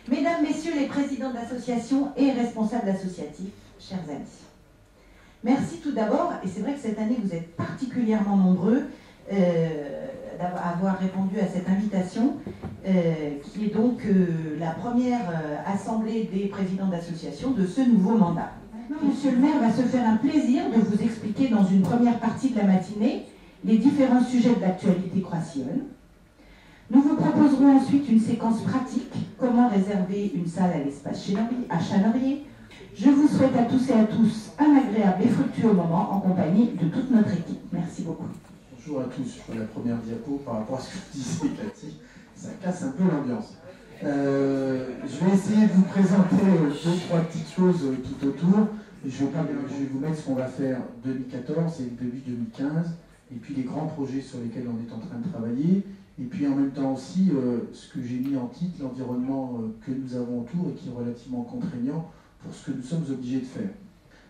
Mesdames, Messieurs les présidents d'associations et responsables associatifs, chers amis. Merci tout d'abord, et c'est vrai que cette année vous êtes particulièrement nombreux d'avoir répondu à cette invitation, qui est donc la première assemblée des présidents d'associations de ce nouveau mandat. Maintenant, Monsieur le maire va se faire un plaisir de vous expliquer dans une première partie de la matinée les différents sujets de l'actualité croationne. Nous vous proposerons ensuite une séquence pratique, comment réserver une salle à l'espace Chanorier. Je vous souhaite à tous et à tous un agréable et fructueux moment en compagnie de toute notre équipe. Merci beaucoup. Bonjour à tous. Je fais la première diapo par rapport à ce que vous disiez, Cathy. Ça casse un peu l'ambiance. Je vais essayer de vous présenter deux, trois petites choses tout autour. Je vais vous mettre ce qu'on va faire 2014 et début 2015, et puis les grands projets sur lesquels on est en train de travailler. Et puis en même temps aussi, ce que j'ai mis en titre, l'environnement que nous avons autour et qui est relativement contraignant pour ce que nous sommes obligés de faire.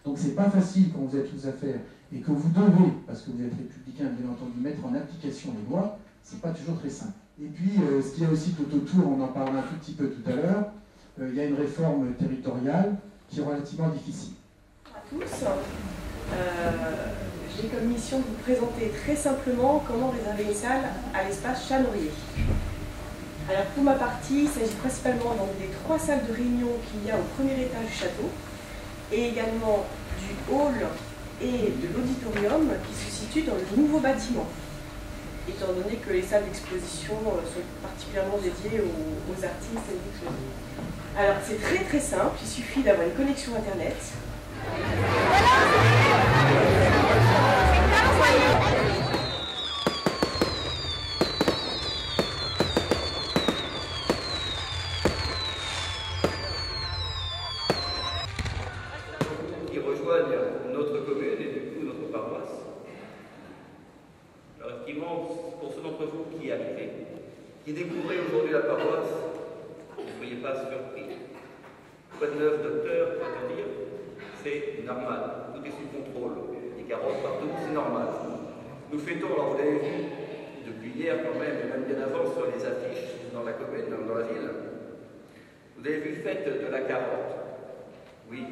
Donc c'est pas facile quand vous êtes aux affaires et que vous devez, parce que vous êtes républicain, bien entendu, mettre en application les lois, c'est pas toujours très simple. Et puis ce qu'il y a aussi tout autour, on en parlera un tout petit peu tout à l'heure, il y a une réforme territoriale qui est relativement difficile. Bonjour à tous. J'ai comme mission de vous présenter très simplement comment réserver une salle à l'espace Chanorier. Alors pour ma partie, il s'agit principalement donc des 3 salles de réunion qu'il y a au premier étage du château et également du hall et de l'auditorium qui se situent dans le nouveau bâtiment, étant donné que les salles d'exposition sont particulièrement dédiées aux artistes et aux exposants. Alors c'est très simple, il suffit d'avoir une connexion internet. Qui rejoignent notre commune et du coup notre paroisse. Alors effectivement, pour ceux d'entre vous qui arrivez, qui découvrez aujourd'hui la paroisse, ne soyez pas surpris. Quoi de neuf, docteur, quoi dire? C'est normal, tout est sous contrôle. Les carottes partout, c'est normal. Nous fêtons, alors vous l'avez vu, depuis hier quand même, et même bien avant sur les affiches dans la commune, dans la ville, vous avez vu fête de la carotte. Oui,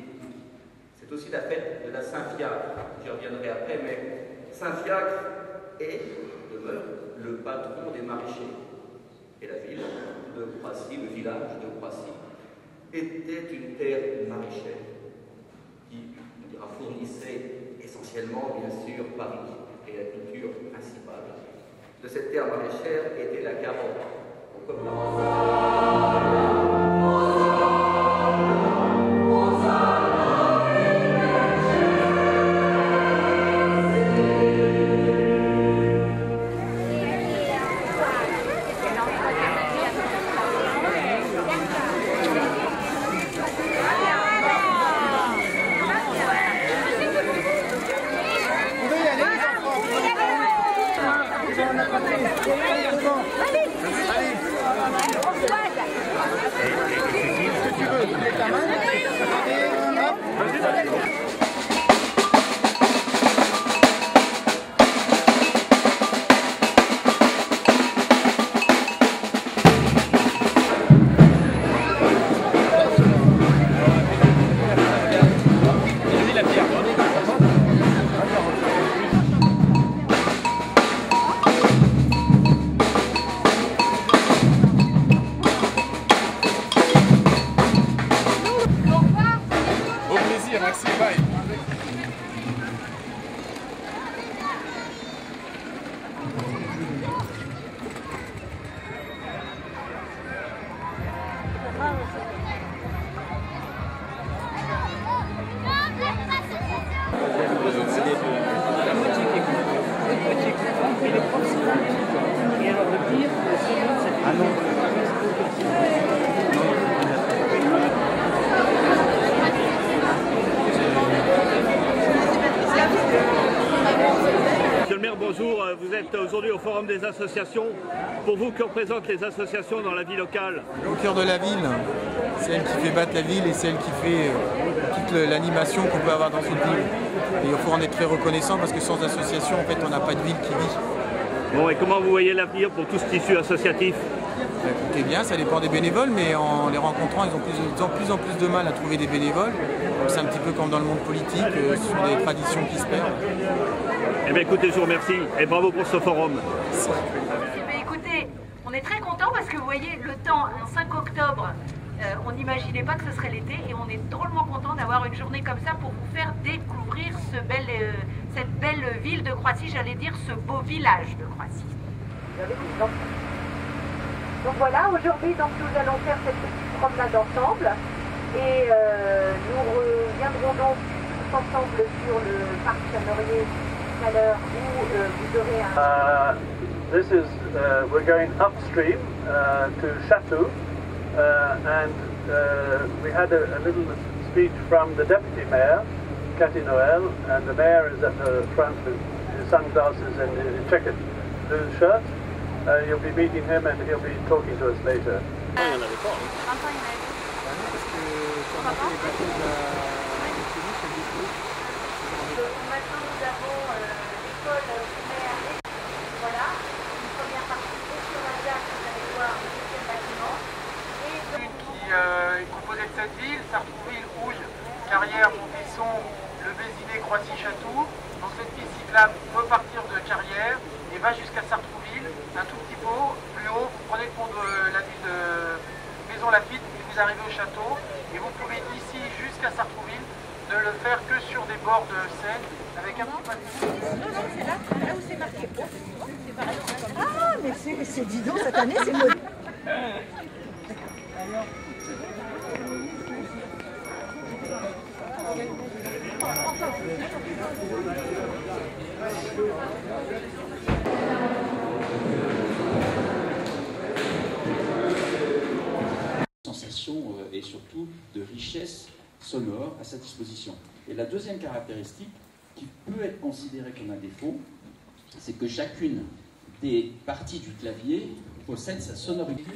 c'est aussi la fête de la Saint-Fiacre. J'y reviendrai après, mais Saint-Fiacre demeure le patron des maraîchers. Et la ville de Croissy, le village de Croissy, était une terre maraîchère qui fournissait essentiellement, bien sûr, Paris et la culture principale de cette terre maraîchère était la carotte. Comme merci, bye. Monsieur le maire, bonjour. Vous êtes aujourd'hui au Forum des associations. Pour vous, que représentent les associations dans la vie locale? Au cœur de la ville, c'est elle qui fait battre la ville et c'est elle qui fait toute l'animation qu'on peut avoir dans cette ville. Et il faut en être très reconnaissant parce que sans association, en fait, on n'a pas de ville qui vit. Bon, et comment vous voyez l'avenir pour tout ce tissu associatif? Écoutez bien, ça dépend des bénévoles, mais en les rencontrant, ils ont de plus en plus de mal à trouver des bénévoles. C'est un petit peu comme dans le monde politique, sur des traditions qui se perdent. Eh bien écoutez, je vous remercie et bravo pour ce forum. Écoutez, on est très contents parce que vous voyez, le temps, un 5 octobre, on n'imaginait pas que ce serait l'été et on est drôlement content d'avoir une journée comme ça pour vous faire découvrir cette belle ville de Croissy, j'allais dire ce beau village de Croissy. Donc voilà, aujourd'hui nous allons faire cette petite promenade ensemble et nous reviendrons donc tous ensemble sur le parc Chanorier tout à l'heure où vous aurez un... we're going upstream to Chateau and we had a little speech from the deputy mayor, Cathy Noël, and the mayor is at the front with his sunglasses and his checkered blue shirt. You'll be meeting him and he'll be talking to us later. Est composé de 7 villes, Sartrouville, Houilles, Carrière, Montesson, Le Vésinet, Croissy-Château. Donc cette piste cyclable peut partir de Carrière et va jusqu'à Sartrouville, un tout petit peu plus haut. Vous prenez le pont de la ville de Maison-Lafitte et vous arrivez au château. Et vous pouvez d'ici jusqu'à Sartrouville ne le faire que sur des bords de Seine avec un petit pavillon. Non, c'est là où c'est marqué. Ah, mais c'est dis donc, cette année, c'est beau. Sensation et surtout de richesse sonore à sa disposition. Et la deuxième caractéristique qui peut être considérée comme un défaut, c'est que chacune des parties du clavier possède sa sonorité,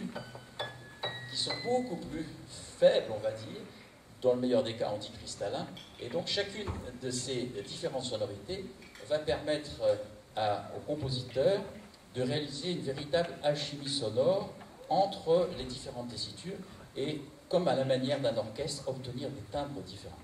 qui sont beaucoup plus faibles, on va dire, dans le meilleur des cas anticristallins, et donc chacune de ces différentes sonorités va permettre au compositeur de réaliser une véritable alchimie sonore entre les différentes tessitures et, comme à la manière d'un orchestre, obtenir des timbres différents.